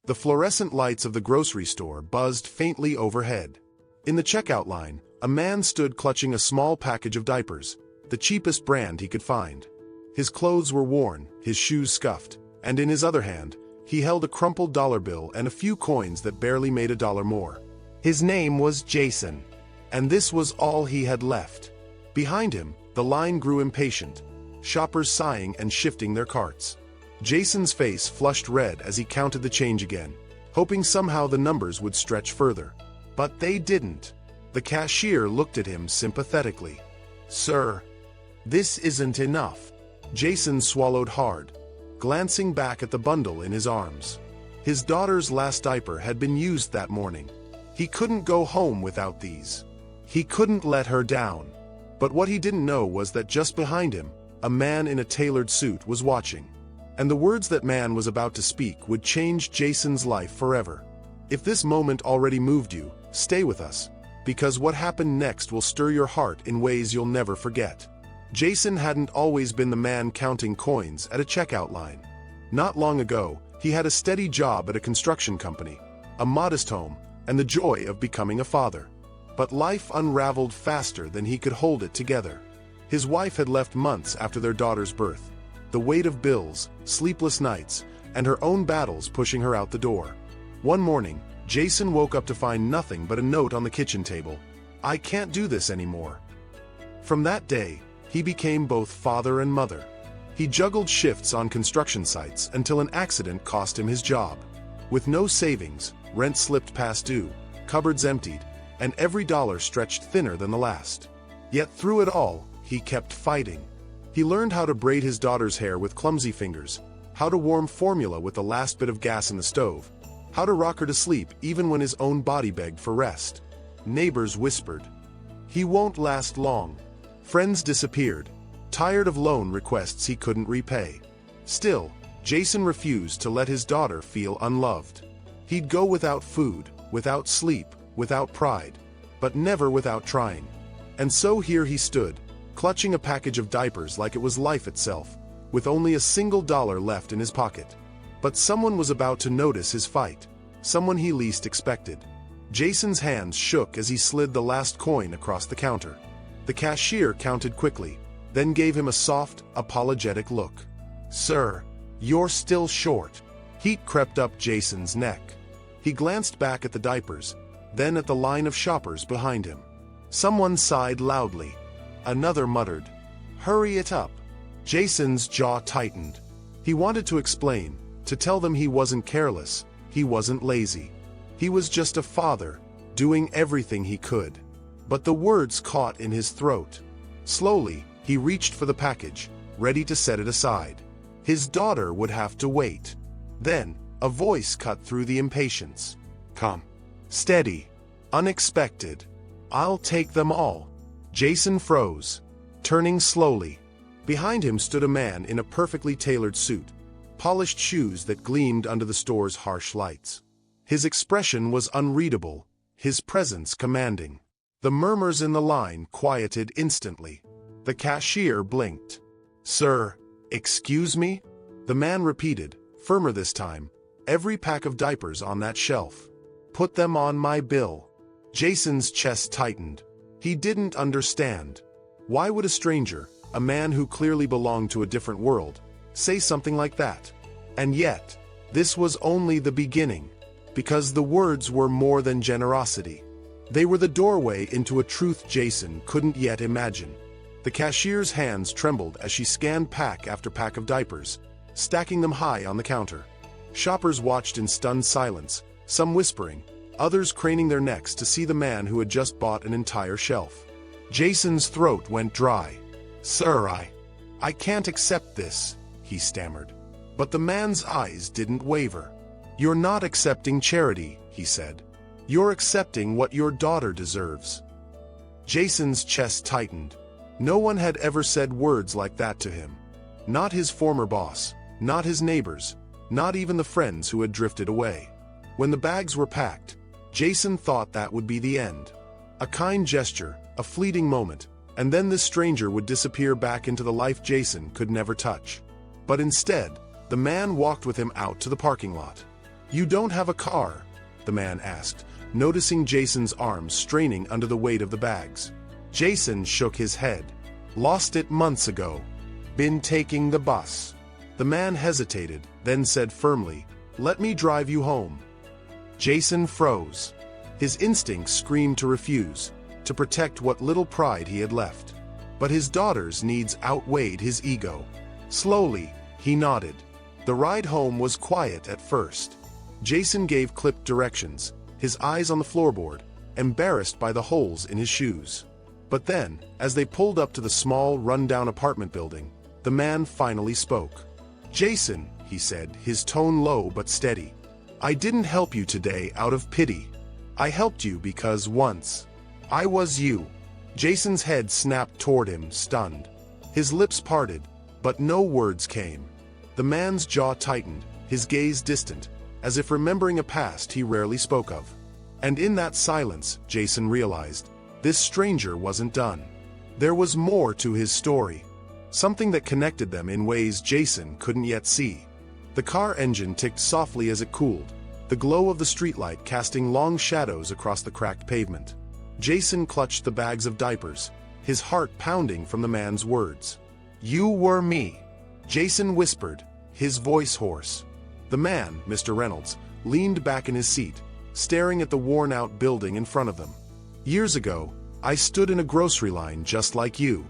The fluorescent lights of the grocery store buzzed faintly overhead. In the checkout line, a man stood clutching a small package of diapers, the cheapest brand he could find. His clothes were worn, his shoes scuffed, and in his other hand, he held a crumpled dollar bill and a few coins that barely made $1 more. His name was Jason, and this was all he had left. Behind him, the line grew impatient, shoppers sighing and shifting their carts. Jason's face flushed red as he counted the change again, hoping somehow the numbers would stretch further. But they didn't. The cashier looked at him sympathetically. "Sir, this isn't enough." Jason swallowed hard, glancing back at the bundle in his arms. His daughter's last diaper had been used that morning. He couldn't go home without these. He couldn't let her down. But what he didn't know was that just behind him, a man in a tailored suit was watching. And the words that man was about to speak would change Jason's life forever. If this moment already moved you, stay with us, because what happened next will stir your heart in ways you'll never forget. Jason hadn't always been the man counting coins at a checkout line. Not long ago, he had a steady job at a construction company, a modest home, and the joy of becoming a father. But life unraveled faster than he could hold it together. His wife had left months after their daughter's birth. The weight of bills, sleepless nights, and her own battles pushing her out the door. One morning, Jason woke up to find nothing but a note on the kitchen table. "I can't do this anymore." From that day, he became both father and mother. He juggled shifts on construction sites until an accident cost him his job. With no savings, rent slipped past due, cupboards emptied, and every dollar stretched thinner than the last. Yet through it all, he kept fighting. He learned how to braid his daughter's hair with clumsy fingers, how to warm formula with the last bit of gas in the stove, how to rock her to sleep even when his own body begged for rest. Neighbors whispered, "He won't last long." Friends disappeared, tired of loan requests he couldn't repay. Still, Jason refused to let his daughter feel unloved. He'd go without food, without sleep, without pride, but never without trying. And so here he stood, clutching a package of diapers like it was life itself, with only a single dollar left in his pocket. But someone was about to notice his fight, someone he least expected. Jason's hands shook as he slid the last coin across the counter. The cashier counted quickly, then gave him a soft, apologetic look. "Sir, you're still short." Heat crept up Jason's neck. He glanced back at the diapers, then at the line of shoppers behind him. Someone sighed loudly. Another muttered, "Hurry it up." Jason's jaw tightened. He wanted to explain, to tell them he wasn't careless, he wasn't lazy. He was just a father, doing everything he could. But the words caught in his throat. Slowly, he reached for the package, ready to set it aside. His daughter would have to wait. Then, a voice cut through the impatience. "Come. Steady. Unexpected. I'll take them all." Jason froze, turning slowly. Behind him stood a man in a perfectly tailored suit, polished shoes that gleamed under the store's harsh lights. His expression was unreadable, his presence commanding. The murmurs in the line quieted instantly. The cashier blinked. "Sir, excuse me?" The man repeated, firmer this time. "Every pack of diapers on that shelf. Put them on my bill." Jason's chest tightened. He didn't understand. Why would a stranger, a man who clearly belonged to a different world, say something like that? And yet, this was only the beginning, because the words were more than generosity. They were the doorway into a truth Jason couldn't yet imagine. The cashier's hands trembled as she scanned pack after pack of diapers, stacking them high on the counter. Shoppers watched in stunned silence, some whispering, others craning their necks to see the man who had just bought an entire shelf. Jason's throat went dry. "Sir, I can't accept this," he stammered. But the man's eyes didn't waver. "You're not accepting charity," he said. "You're accepting what your daughter deserves." Jason's chest tightened. No one had ever said words like that to him. Not his former boss, not his neighbors, not even the friends who had drifted away. When the bags were packed, Jason thought that would be the end. A kind gesture, a fleeting moment, and then this stranger would disappear back into the life Jason could never touch. But instead, the man walked with him out to the parking lot. "You don't have a car?" the man asked, noticing Jason's arms straining under the weight of the bags. Jason shook his head. "Lost it months ago. Been taking the bus." The man hesitated, then said firmly, "Let me drive you home." Jason froze. His instincts screamed to refuse, to protect what little pride he had left. But his daughter's needs outweighed his ego. Slowly, he nodded. The ride home was quiet at first. Jason gave clipped directions, his eyes on the floorboard, embarrassed by the holes in his shoes. But then, as they pulled up to the small, run-down apartment building, the man finally spoke. "Jason," he said, his tone low but steady, "I didn't help you today out of pity. I helped you because once I was you." Jason's head snapped toward him, stunned. His lips parted, but no words came. The man's jaw tightened, his gaze distant, as if remembering a past he rarely spoke of. And in that silence, Jason realized, this stranger wasn't done. There was more to his story. Something that connected them in ways Jason couldn't yet see. The car engine ticked softly as it cooled, the glow of the streetlight casting long shadows across the cracked pavement. Jason clutched the bags of diapers, his heart pounding from the man's words. "You were me," Jason whispered, his voice hoarse. The man, Mr. Reynolds, leaned back in his seat, staring at the worn-out building in front of them. "Years ago, I stood in a grocery line just like you.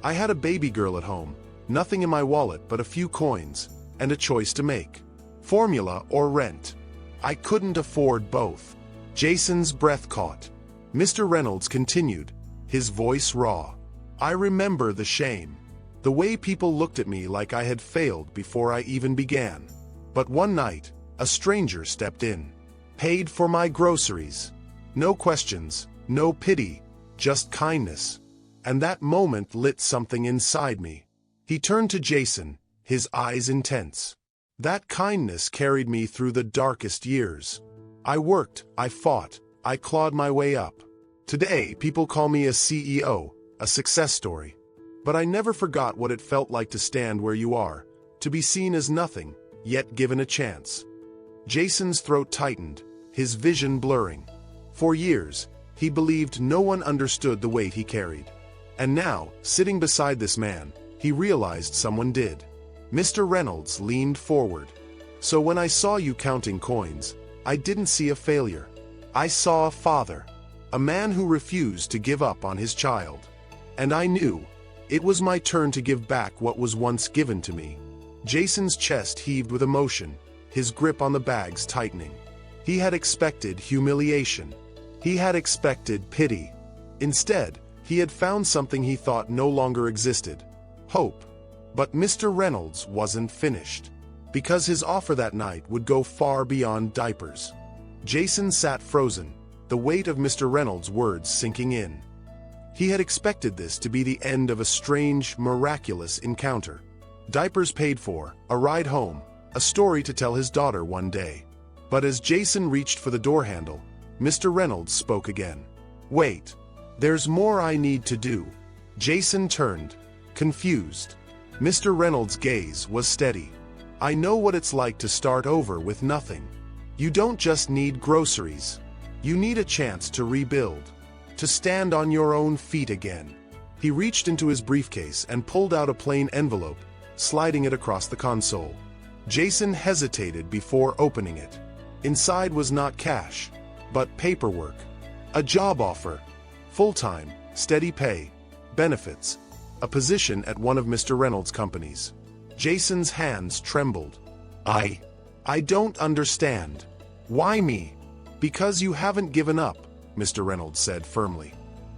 I had a baby girl at home, nothing in my wallet but a few coins, and a choice to make. Formula or rent. I couldn't afford both." Jason's breath caught. Mr. Reynolds continued, his voice raw. "I remember the shame. The way people looked at me like I had failed before I even began. But one night, a stranger stepped in. Paid for my groceries. No questions, no pity, just kindness. And that moment lit something inside me." He turned to Jason, his eyes intense. "That kindness carried me through the darkest years. I worked, I fought, I clawed my way up. Today, people call me a CEO, a success story. But I never forgot what it felt like to stand where you are, to be seen as nothing, yet given a chance." Jason's throat tightened, his vision blurring. For years, he believed no one understood the weight he carried. And now, sitting beside this man, he realized someone did. Mr. Reynolds leaned forward. "So when I saw you counting coins, I didn't see a failure. I saw a father, a man who refused to give up on his child. And I knew it was my turn to give back what was once given to me." Jason's chest heaved with emotion, his grip on the bags tightening. He had expected humiliation. He had expected pity. Instead, he had found something he thought no longer existed: hope. But Mr. Reynolds wasn't finished, because his offer that night would go far beyond diapers. Jason sat frozen, the weight of Mr. Reynolds' words sinking in. He had expected this to be the end of a strange, miraculous encounter. Diapers paid for, a ride home, a story to tell his daughter one day. But as Jason reached for the door handle, Mr. Reynolds spoke again. "Wait. There's more I need to do." Jason turned, confused. Mr. Reynolds' gaze was steady. "I know what it's like to start over with nothing. You don't just need groceries. You need a chance to rebuild, to stand on your own feet again." He reached into his briefcase and pulled out a plain envelope, sliding it across the console. Jason hesitated before opening it. Inside was not cash, but paperwork. A job offer. Full-time, steady pay, benefits, a position at one of Mr. Reynolds' companies. Jason's hands trembled. I don't understand. Why me?" "Because you haven't given up," Mr. Reynolds said firmly.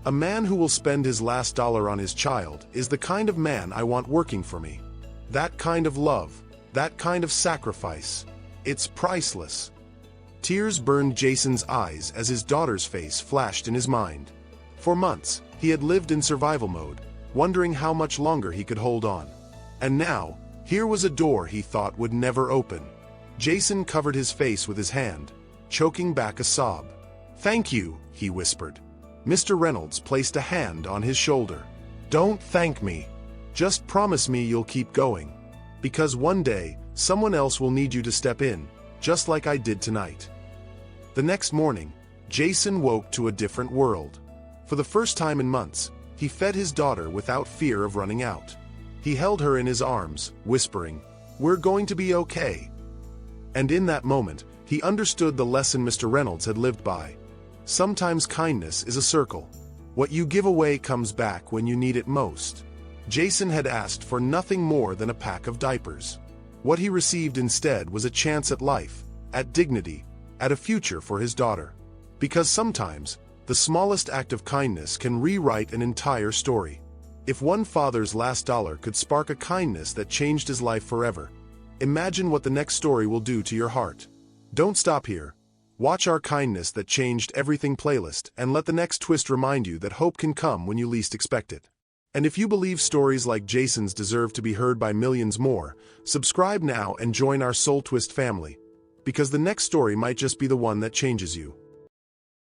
"A man who will spend his last dollar on his child is the kind of man I want working for me. That kind of love, that kind of sacrifice. It's priceless." Tears burned Jason's eyes as his daughter's face flashed in his mind. For months, he had lived in survival mode, wondering how much longer he could hold on. And now, here was a door he thought would never open. Jason covered his face with his hand, choking back a sob. "Thank you," he whispered. Mr. Reynolds placed a hand on his shoulder. "Don't thank me. Just promise me you'll keep going. Because one day, someone else will need you to step in, just like I did tonight." The next morning, Jason woke to a different world. For the first time in months, he fed his daughter without fear of running out. He held her in his arms, whispering, "We're going to be okay." And in that moment, he understood the lesson Mr. Reynolds had lived by. Sometimes kindness is a circle. What you give away comes back when you need it most. Jason had asked for nothing more than a pack of diapers. What he received instead was a chance at life, at dignity, at a future for his daughter. Because sometimes, the smallest act of kindness can rewrite an entire story. If one father's last dollar could spark a kindness that changed his life forever, imagine what the next story will do to your heart. Don't stop here. Watch our Kindness That Changed Everything playlist and let the next twist remind you that hope can come when you least expect it. And if you believe stories like Jason's deserve to be heard by millions more, subscribe now and join our Soul Twist family, because the next story might just be the one that changes you.